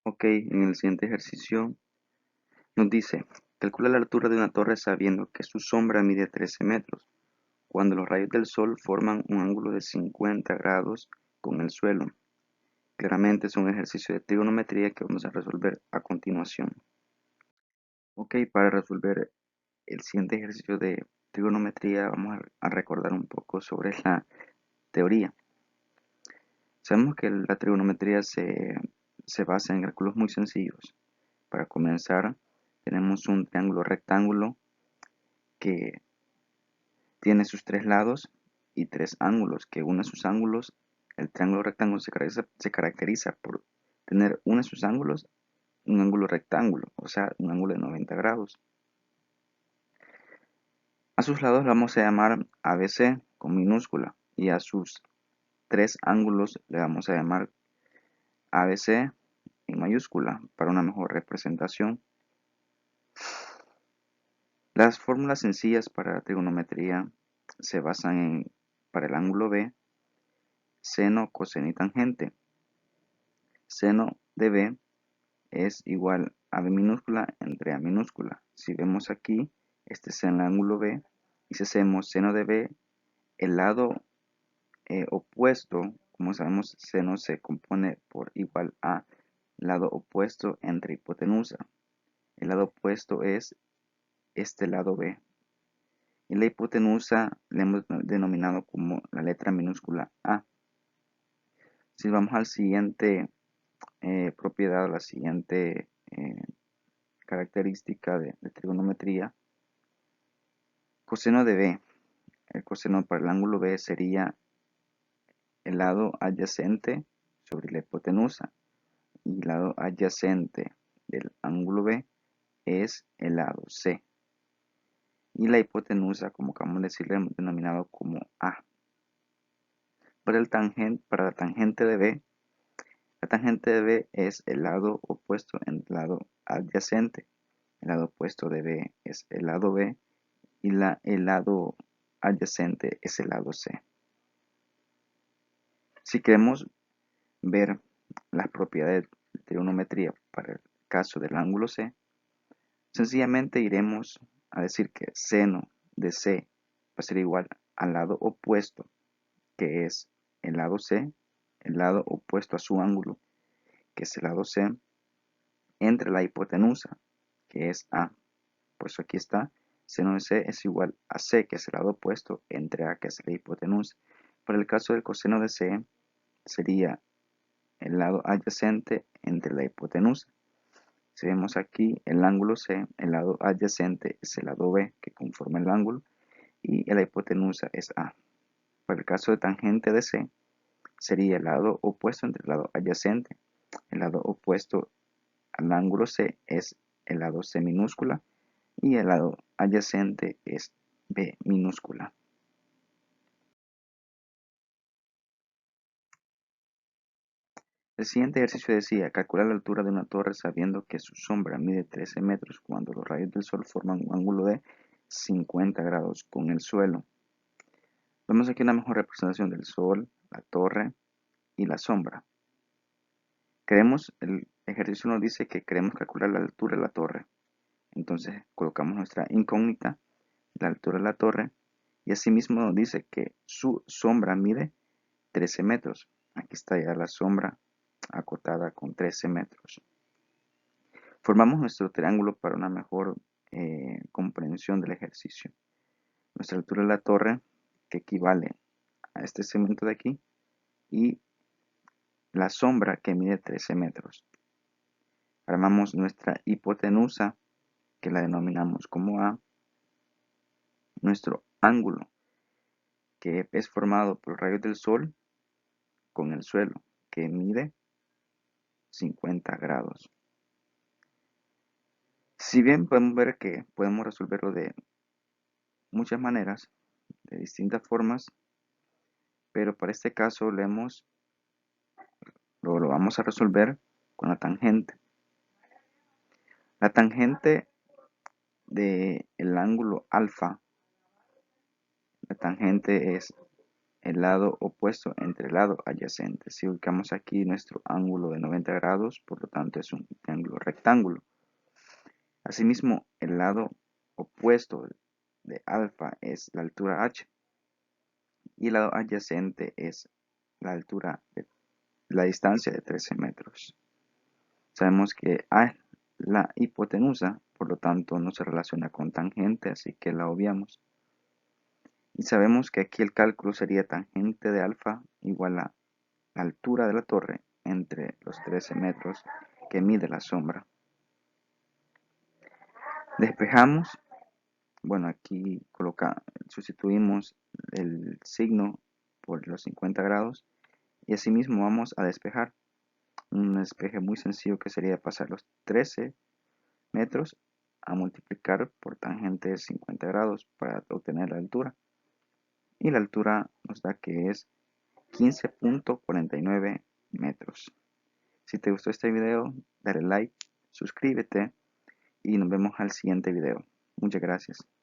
Ok, en el siguiente ejercicio nos dice, calcula la altura de una torre sabiendo que su sombra mide 13 metros, cuando los rayos del sol forman un ángulo de 50 grados con el suelo. Claramente es un ejercicio de trigonometría que vamos a resolver a continuación. Ok, para resolver el siguiente ejercicio de trigonometría vamos a recordar un poco sobre la teoría. Sabemos que la trigonometría se basa en cálculos muy sencillos. Para comenzar, tenemos un triángulo rectángulo que tiene sus tres lados y tres ángulos, que une sus ángulos. El triángulo rectángulo se caracteriza por tener uno de sus ángulos un ángulo rectángulo, o sea, un ángulo de 90 grados. A sus lados le vamos a llamar ABC con minúscula y a sus tres ángulos le vamos a llamar ABC en mayúscula para una mejor representación. Las fórmulas sencillas para la trigonometría se basan en, para el ángulo B, seno, coseno y tangente. Seno de B es igual a B minúscula entre A minúscula. Si vemos aquí, este es el ángulo B, y si hacemos seno de B, el lado opuesto, como sabemos, seno se compone por igual a lado opuesto entre hipotenusa. El lado opuesto es este lado B. Y la hipotenusa le hemos denominado como la letra minúscula A. Si vamos al siguiente propiedad, la siguiente característica de trigonometría, coseno de B. El coseno para el ángulo B sería el lado adyacente sobre la hipotenusa. Y el lado adyacente del ángulo B es el lado C. Y la hipotenusa, como acabamos de decir, la hemos denominado como A. Para la tangente de B, la tangente de B es el lado opuesto en el lado adyacente. El lado opuesto de B es el lado B y el lado adyacente es el lado C. Si queremos ver las propiedades de trigonometría para el caso del ángulo C, sencillamente iremos a decir que seno de C va a ser igual al lado opuesto, que es el lado C, el lado opuesto a su ángulo, que es el lado C, entre la hipotenusa, que es A. Por eso aquí está, seno de C es igual a C, que es el lado opuesto, entre A, que es la hipotenusa. Para el caso del coseno de C, sería el lado adyacente entre la hipotenusa. Si vemos aquí el ángulo C, el lado adyacente es el lado B que conforma el ángulo y la hipotenusa es A. Para el caso de tangente de C, sería el lado opuesto entre el lado adyacente. El lado opuesto al ángulo C es el lado C minúscula y el lado adyacente es B minúscula. El siguiente ejercicio decía, calcular la altura de una torre sabiendo que su sombra mide 13 metros cuando los rayos del sol forman un ángulo de 50 grados con el suelo. Vemos aquí una mejor representación del sol, la torre y la sombra. El ejercicio nos dice que queremos calcular la altura de la torre. Entonces colocamos nuestra incógnita, la altura de la torre, y asimismo nos dice que su sombra mide 13 metros. Aquí está ya la sombra acotada con 13 metros. Formamos nuestro triángulo para una mejor comprensión del ejercicio. Nuestra altura de la torre, que equivale a este segmento de aquí, y la sombra que mide 13 metros. Armamos nuestra hipotenusa, que la denominamos como A, nuestro ángulo, que es formado por rayos del sol con el suelo, que mide 50 grados. Si bien podemos ver que podemos resolverlo de muchas maneras, de distintas formas, pero para este caso lo vamos a resolver con la tangente. La tangente del ángulo alfa, la tangente es el lado opuesto entre el lado adyacente. Si ubicamos aquí nuestro ángulo de 90 grados, por lo tanto es un triángulo rectángulo. Asimismo, el lado opuesto de alfa es la altura h y el lado adyacente es la distancia de 13 metros. Sabemos que A es la hipotenusa, por lo tanto no se relaciona con tangente, así que la obviamos. Y sabemos que aquí el cálculo sería tangente de alfa igual a la altura de la torre entre los 13 metros que mide la sombra. Despejamos, bueno, aquí sustituimos el signo por los 50 grados y asimismo vamos a despejar un despeje muy sencillo que sería pasar los 13 metros a multiplicar por tangente de 50 grados para obtener la altura. Y la altura nos da que es 15.49 metros. Si te gustó este video, dale like, suscríbete y nos vemos al siguiente video. Muchas gracias.